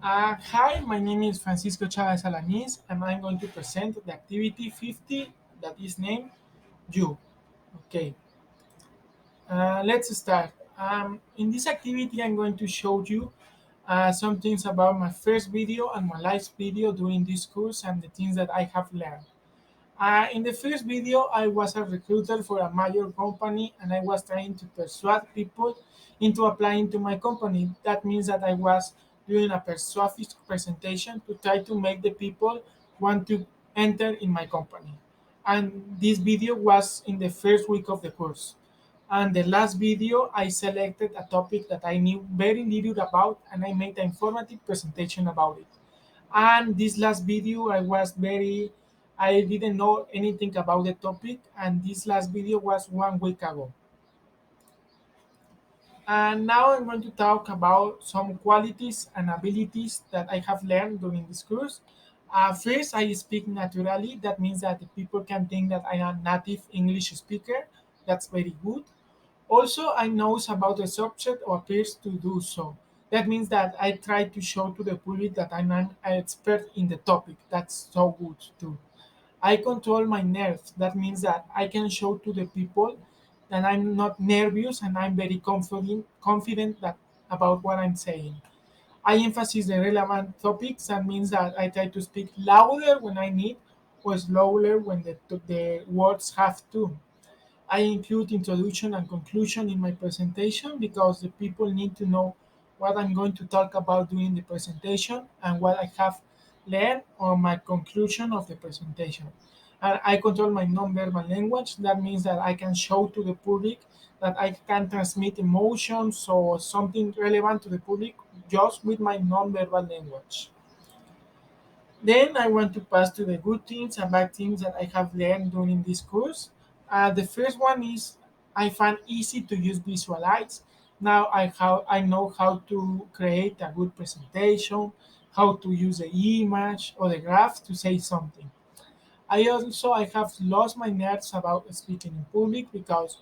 Hi, my name is Francisco Chávez Alanis, and I'm going to present the activity 50 that is named You. Okay, let's start. In this activity, I'm going to show you some things about my first video and my last video during this course and the things that I have learned. In the first video, I was a recruiter for a major company and I was trying to persuade people into applying to my company. That means that I was doing a persuasive presentation to try to make the people want to enter in my company. And this video was in the first week of the course. And the last video, I selected a topic that I knew very little about and I made an informative presentation about it. And this last video, I didn't know anything about the topic, and this last video was 1 week ago. And now I'm going to talk about some qualities and abilities that I have learned during this course. First, I speak naturally. That means that the people can think that I am a native English speaker. That's very good. Also, I knows about the subject or appears to do so. That means that I try to show to the public that I'm an expert in the topic. That's so good too. I control my nerves. That means that I can show to the people that I'm not nervous and I'm very confident that about what I'm saying. I emphasize the relevant topics. That means that I try to speak louder when I need or slower when the words have to. I include introduction and conclusion in my presentation because the people need to know what I'm going to talk about during the presentation and what I have learned or my conclusion of the presentation. And I control my non-verbal language. That means that I can show to the public that I can transmit emotions or something relevant to the public just with my non-verbal language. Then I want to pass to the good things and bad things that I have learned during this course. The first one is I find easy to use visualize. Now I know how to create a good presentation, how to use the image or the graph to say something. I have lost my nerves about speaking in public because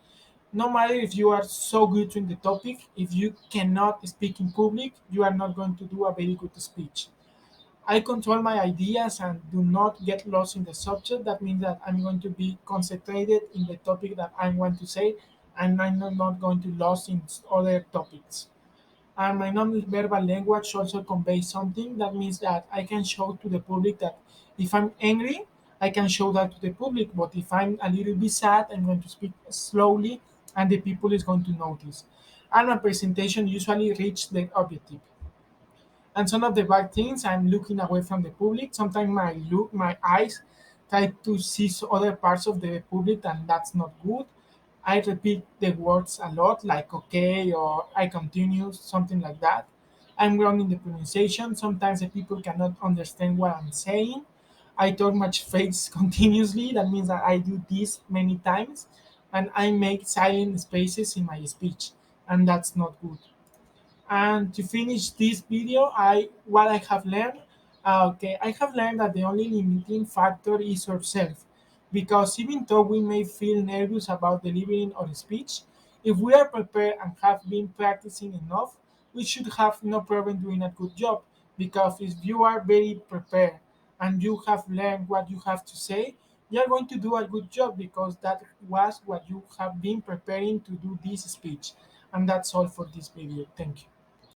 no matter if you are so good in the topic, if you cannot speak in public, you are not going to do a very good speech. I control my ideas and do not get lost in the subject. That means that I'm going to be concentrated in the topic that I want to say, and I'm not going to lose in other topics. And my non-verbal language also conveys something. That means that I can show to the public that if I'm angry, I can show that to the public. But if I'm a little bit sad, I'm going to speak slowly, and the people is going to notice. And my presentation usually reach the objective. And some of the bad things, I'm looking away from the public. Sometimes my eyes try to see other parts of the public, and that's not good. I repeat the words a lot, like okay or I continue, something like that. I'm wrong in the pronunciation. Sometimes the people cannot understand what I'm saying. I talk much face continuously. That means that I do this many times, and I make silent spaces in my speech, and that's not good. And to finish this video, I what I have learned. Okay, I have learned that the only limiting factor is ourselves, because even though we may feel nervous about delivering our speech, if we are prepared and have been practicing enough, we should have no problem doing a good job. Because if you are very prepared and you have learned what you have to say, you are going to do a good job because that was what you have been preparing to do this speech. And that's all for this video. Thank you.